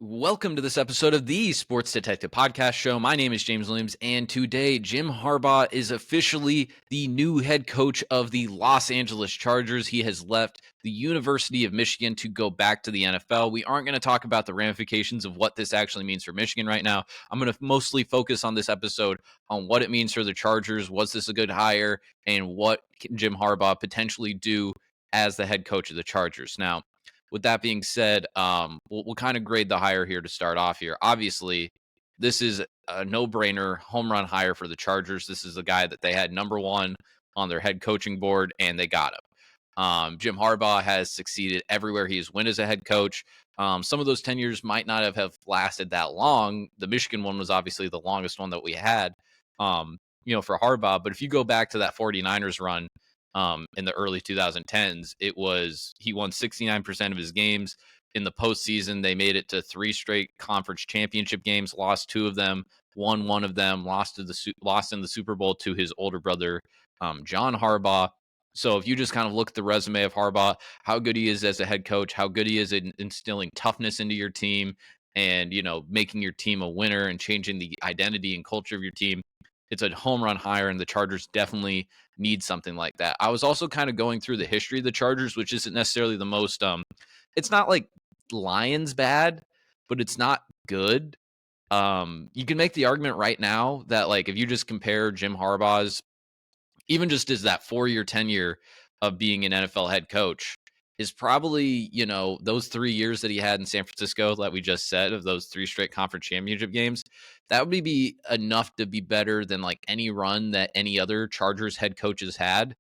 Welcome to this episode of the Sports Detective Podcast Show. My name is James Williams, and today Jim Harbaugh is officially the new head coach of the Los Angeles Chargers. He has left the University of Michigan to go back to the NFL. We aren't going to talk about the ramifications of what this actually means for Michigan right now. I'm going to mostly focus on this episode on what it means for the Chargers. Was this a good hire? And what can Jim Harbaugh potentially do as the head coach of the Chargers? Now, with that being said, we'll kind of grade the hire here to start off here. Obviously, this is a no-brainer home run hire for the Chargers. This is the guy that they had number one on their head coaching board, and they got him. Jim Harbaugh has succeeded everywhere he has went as a head coach. Some of those tenures might not have lasted that long. The Michigan one was obviously the longest one that we had, for Harbaugh. But if you go back to that 49ers run, in the early 2010s, he won 69% of his games. In the postseason, they made it to 3 straight conference championship games, lost 2 of them, won 1 of them, lost in the Super Bowl to his older brother, John Harbaugh. So if you just kind of look at the resume of Harbaugh, how good he is as a head coach, how good he is in instilling toughness into your team, and making your team a winner and changing the identity and culture of your team, it's a home run hire, and the Chargers definitely need something like that. I was also kind of going through the history of the Chargers, which isn't necessarily the most it's not like Lions bad, but it's not good. You can make the argument right now that, like, if you just compare Jim Harbaugh's, even just as that 4-year tenure of being an NFL head coach, is probably, those 3 years that he had in San Francisco, that we just said, of those 3 straight conference championship games, that would be enough to be better than like any run that any other Chargers head coaches had.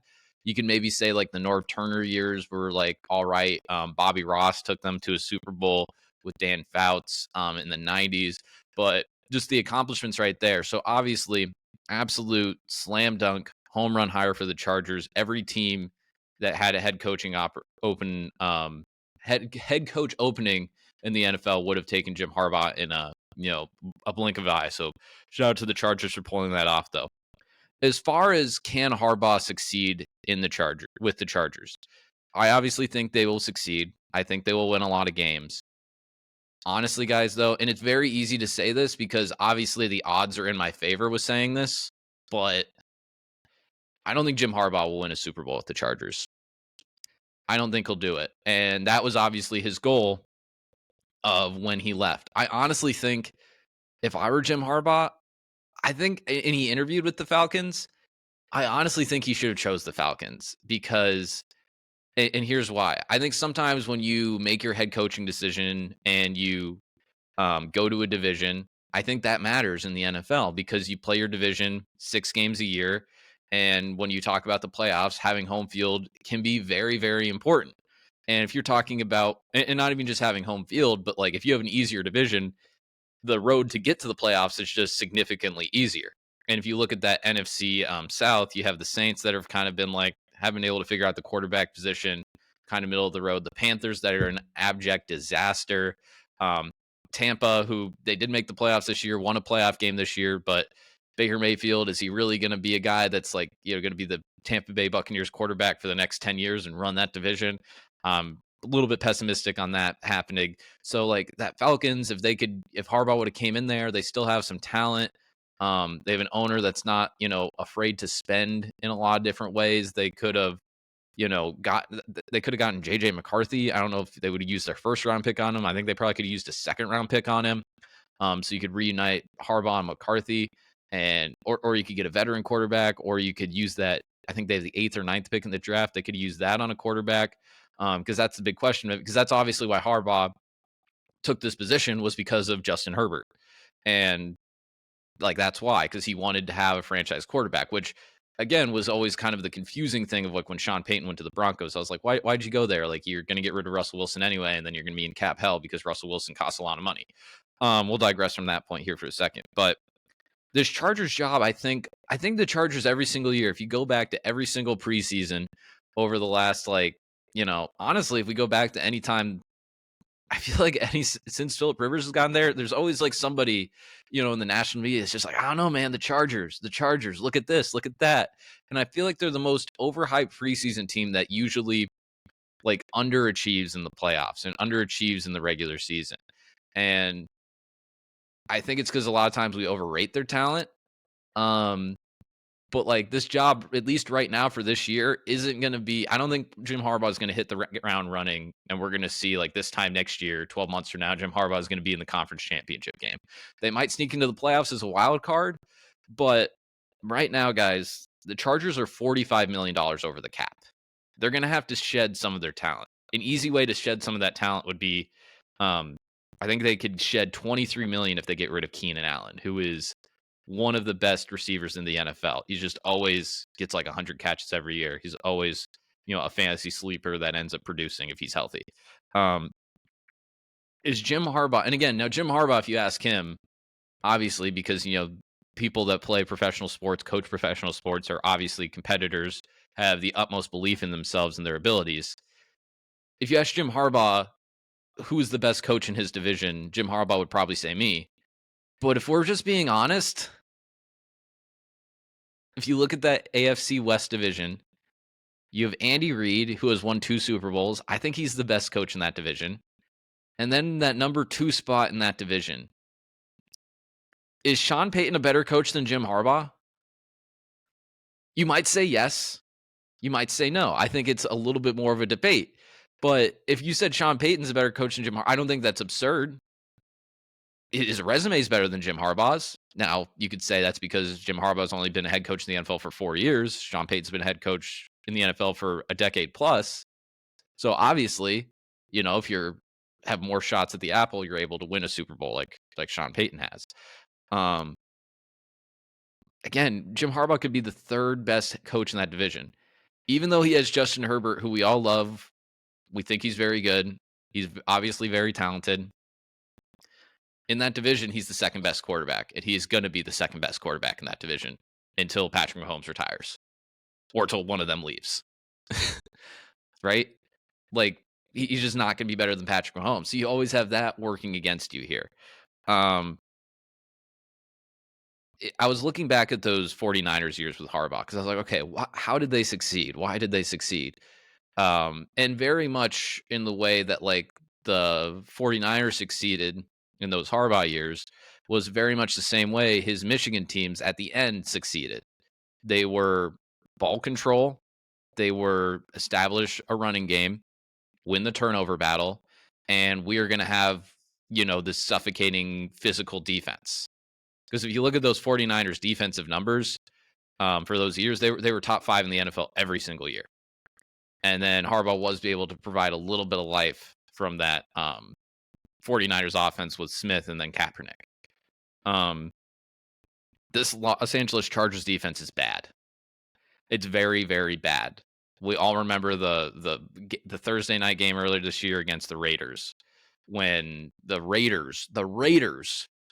You can maybe say like the Norv Turner years were like all right. Bobby Ross took them to a Super Bowl with Dan Fouts in the 90s, but just the accomplishments right there. So obviously, absolute slam dunk home run hire for the Chargers. Every team that had a head coaching head coach opening in the NFL would have taken Jim Harbaugh in a blink of an eye. So shout out to the Chargers for pulling that off, though. As far as can Harbaugh succeed with the Chargers, I obviously think they will succeed. I think they will win a lot of games. Honestly, guys, though, and it's very easy to say this because obviously the odds are in my favor with saying this, but I don't think Jim Harbaugh will win a Super Bowl with the Chargers. I don't think he'll do it. And that was obviously his goal of when he left. I honestly think if I were Jim Harbaugh, and he interviewed with the Falcons, I honestly think he should have chose the Falcons because, and here's why. I think sometimes when you make your head coaching decision and you go to a division, I think that matters in the NFL because you play your division 6 games a year. And when you talk about the playoffs, having home field can be very, very important. And if you're talking about, and not even just having home field, but like if you have an easier division, the road to get to the playoffs is just significantly easier. And if you look at that NFC South, you have the Saints that have kind of been like, haven't been able to figure out the quarterback position, kind of middle of the road. The Panthers that are an abject disaster. Tampa, who they did make the playoffs this year, won a playoff game this year, but Baker Mayfield, is he really going to be a guy that's like, going to be the Tampa Bay Buccaneers quarterback for the next 10 years and run that division? A little bit pessimistic on that happening. So like that Falcons, if Harbaugh would have came in there, they still have some talent. They have an owner that's not, afraid to spend in a lot of different ways. They could have, they could have gotten JJ McCarthy. I don't know if they would have used their first round pick on him. I think they probably could have used a second round pick on him. So you could reunite Harbaugh and McCarthy, or you could get a veteran quarterback, or you could use that. I think they have the 8th or 9th pick in the draft. They could use that on a quarterback. Because that's the big question. Because that's obviously why Harbaugh took this position, was because of Justin Herbert. And like, that's why, because he wanted to have a franchise quarterback, which again was always kind of the confusing thing of like when Sean Payton went to the Broncos. I was like, why'd you go there? Like, you're going to get rid of Russell Wilson anyway, and then you're going to be in cap hell because Russell Wilson costs a lot of money. We'll digress from that point here for a second. But this Chargers job, I think the Chargers every single year, if you go back to every single preseason over the last, like, honestly, if we go back to any time, I feel like since Philip Rivers has gone there, there's always like somebody, in the national media, it's just like, I don't know, man, the Chargers, look at this, look at that. And I feel like they're the most overhyped preseason team that usually like underachieves in the playoffs and underachieves in the regular season. And I think it's because a lot of times we overrate their talent. Um, but like this job, at least right now for this year, isn't going to be. I don't think Jim Harbaugh is going to hit the ground running, and we're going to see like this time next year, 12 months from now, Jim Harbaugh is going to be in the conference championship game. They might sneak into the playoffs as a wild card, but right now, guys, the Chargers are $45 million over the cap. They're going to have to shed some of their talent. An easy way to shed some of that talent would be, I think they could shed $23 million if they get rid of Keenan Allen, who is one of the best receivers in the NFL. He just always gets like 100 catches every year. He's always, a fantasy sleeper that ends up producing if he's healthy. Is Jim Harbaugh, and again, now Jim Harbaugh, if you ask him, obviously, because, people that play professional sports, coach professional sports, are obviously competitors, have the utmost belief in themselves and their abilities. If you ask Jim Harbaugh, who's the best coach in his division, Jim Harbaugh would probably say me. But if we're just being honest, if you look at that AFC West division, you have Andy Reid, who has won 2 Super Bowls. I think he's the best coach in that division. And then that number 2 spot in that division. Is Sean Payton a better coach than Jim Harbaugh? You might say yes. You might say no. I think it's a little bit more of a debate. But if you said Sean Payton's a better coach than Jim Harbaugh, I don't think that's absurd. His resume is better than Jim Harbaugh's. Now, you could say that's because Jim Harbaugh's only been a head coach in the NFL for 4 years. Sean Payton's been a head coach in the NFL for a decade plus. So obviously, if you have more shots at the apple, you're able to win a Super Bowl like Sean Payton has. Again, Jim Harbaugh could be the 3rd best coach in that division. Even though he has Justin Herbert, who we all love, we think he's very good. He's obviously very talented. In that division, he's the 2nd best quarterback, and he's going to be the 2nd best quarterback in that division until Patrick Mahomes retires or until one of them leaves. Right? Like, he's just not going to be better than Patrick Mahomes. So you always have that working against you here. I was looking back at those 49ers years with Harbaugh because I was like, okay, how did they succeed? Why did they succeed? And very much in the way that like the 49ers succeeded in those Harbaugh years was very much the same way his Michigan teams at the end succeeded. They were ball control. They were establish a running game, win the turnover battle, and we are going to have, this suffocating physical defense. Because if you look at those 49ers defensive numbers for those years, they were top 5 in the NFL every single year. And then Harbaugh was able to provide a little bit of life from that 49ers offense with Smith and then Kaepernick. This Los Angeles Chargers defense is bad. It's very, very bad. We all remember the Thursday night game earlier this year against the Raiders, when the Raiders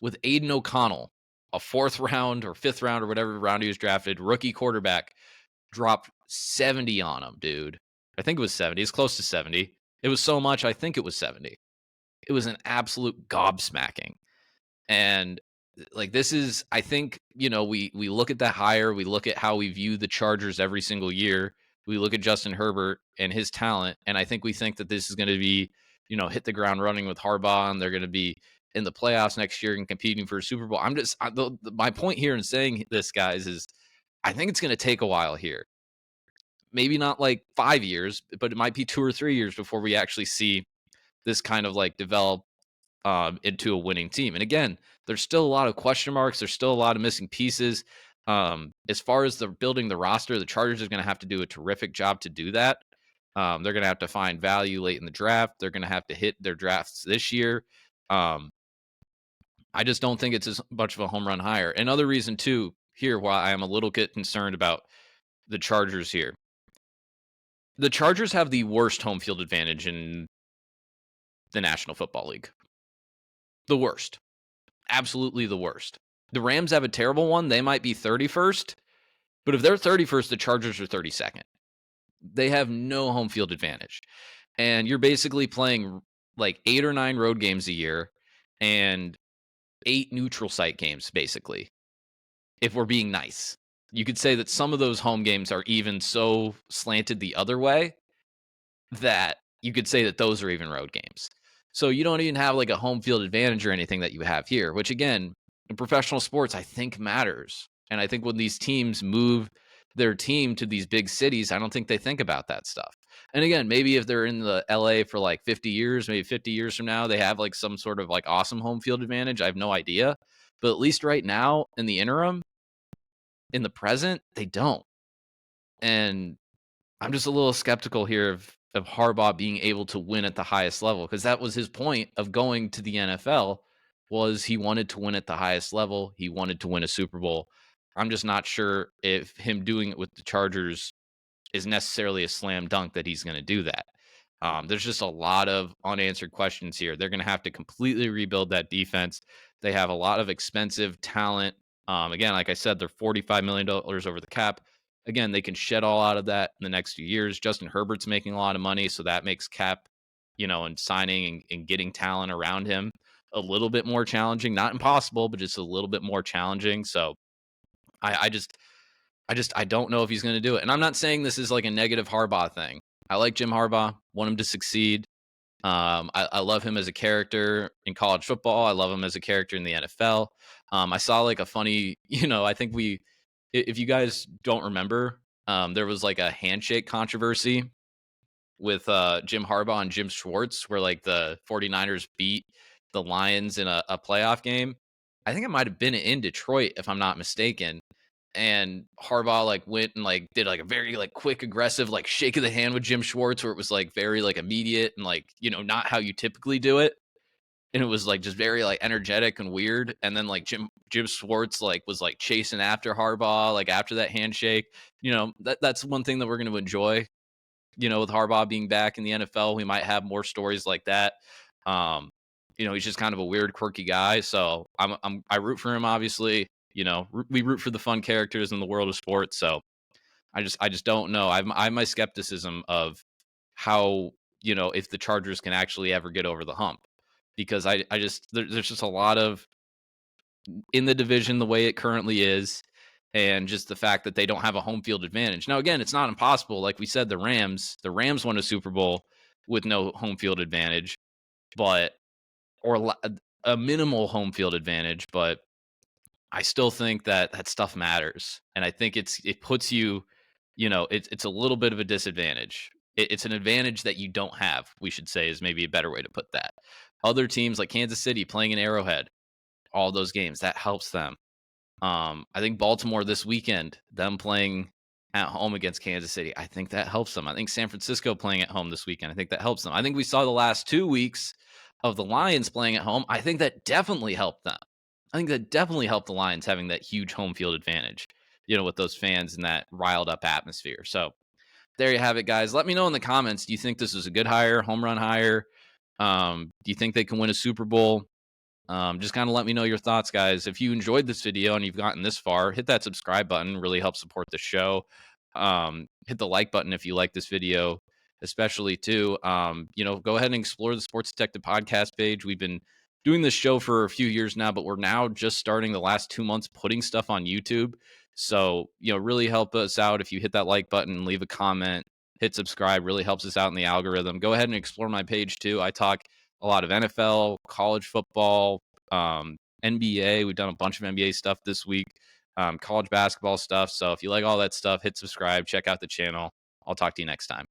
with Aiden O'Connell, a 4th round or 5th round or whatever round he was drafted, rookie quarterback, dropped 70 on him, dude. I think it was 70. It's close to 70. It was so much, I think it was 70. It was an absolute gobsmacking. And like, this is, I think, we look at that hire. We look at how we view the Chargers every single year. We look at Justin Herbert and his talent. And I think we think that this is going to be, hit the ground running with Harbaugh, and they're going to be in the playoffs next year and competing for a Super Bowl. My point here in saying this, guys, is I think it's going to take a while here. Maybe not like 5 years, but it might be 2 or 3 years before we actually see this kind of like develop into a winning team. And again, there's still a lot of question marks. There's still a lot of missing pieces. As far as the building the roster, the Chargers are going to have to do a terrific job to do that. They're going to have to find value late in the draft. They're going to have to hit their drafts this year. I just don't think it's as much of a home run hire. Another reason too, here, why I am a little bit concerned about the Chargers here. The Chargers have the worst home field advantage in the National Football League. The worst. Absolutely the worst. The Rams have a terrible one. They might be 31st, but if they're 31st, the Chargers are 32nd. They have no home field advantage. And you're basically playing like 8 or 9 road games a year and 8 neutral site games, basically. If we're being nice, you could say that some of those home games are even so slanted the other way that you could say that those are even road games. So you don't even have like a home field advantage or anything that you have here, which again, in professional sports, I think matters. And I think when these teams move their team to these big cities, I don't think they think about that stuff. And again, maybe if they're in the LA for like 50 years, maybe 50 years from now, they have like some sort of like awesome home field advantage. I have no idea. But at least right now, in the interim, in the present, they don't. And I'm just a little skeptical here of Harbaugh being able to win at the highest level, because that was his point of going to the NFL, was he wanted to win at the highest level. He wanted to win a Super Bowl. I'm just not sure if him doing it with the Chargers is necessarily a slam dunk that he's going to do that. There's just a lot of unanswered questions here. They're going to have to completely rebuild that defense. They have a lot of expensive talent. Again, like I said, they're $45 million over the cap. Again, they can shed all out of that in the next few years. Justin Herbert's making a lot of money, so that makes cap, and signing and getting talent around him a little bit more challenging. Not impossible, but just a little bit more challenging. So I don't know if he's going to do it. And I'm not saying this is like a negative Harbaugh thing. I like Jim Harbaugh, want him to succeed. I love him as a character in college football. I love him as a character in the NFL. I saw like a funny, I think if you guys don't remember, there was like a handshake controversy with Jim Harbaugh and Jim Schwartz, where like the 49ers beat the Lions in a playoff game. I think it might have been in Detroit, if I'm not mistaken. And Harbaugh like went and like did like a very like quick, aggressive like shake of the hand with Jim Schwartz, where it was like very like immediate and like, not how you typically do it. And it was like just very like energetic and weird. And then like Jim Schwartz like was like chasing after Harbaugh like after that handshake. That's one thing that we're going to enjoy. With Harbaugh being back in the NFL, we might have more stories like that. He's just kind of a weird, quirky guy. So I root for him, obviously. We root for the fun characters in the world of sports. So I just don't know. I have my skepticism of how, if the Chargers can actually ever get over the hump, because there's just a lot of in the division the way it currently is, and just the fact that they don't have a home field advantage. Now, again, it's not impossible. Like we said, the Rams won a Super Bowl with no home field advantage, but or a minimal home field advantage, but I still think that stuff matters, and I think it puts you, it's a little bit of a disadvantage. It's an advantage that you don't have. We should say is maybe a better way to put that. Other teams like Kansas City playing in Arrowhead, all those games that helps them. I think Baltimore this weekend, them playing at home against Kansas City, I think that helps them. I think San Francisco playing at home this weekend, I think that helps them. I think we saw the last 2 weeks of the Lions playing at home. I think that definitely helped them. I think that definitely helped the Lions having that huge home field advantage, with those fans and that riled up atmosphere. So there you have it, guys. Let me know in the comments. Do you think this is a good hire, home run hire? Do you think they can win a Super Bowl? Just kind of let me know your thoughts, guys. If you enjoyed this video and you've gotten this far, hit that subscribe button. Really helps support the show. Hit the like button if you like this video, especially too. Go ahead and explore the Sports Detective podcast page. We've been doing this show for a few years now, but we're now just starting the last 2 months putting stuff on YouTube. So, really help us out if you hit that like button, leave a comment, hit subscribe. Really helps us out in the algorithm. Go ahead and explore my page too. I talk a lot of NFL, college football, NBA. We've done a bunch of NBA stuff this week, college basketball stuff. So if you like all that stuff, hit subscribe, check out the channel. I'll talk to you next time.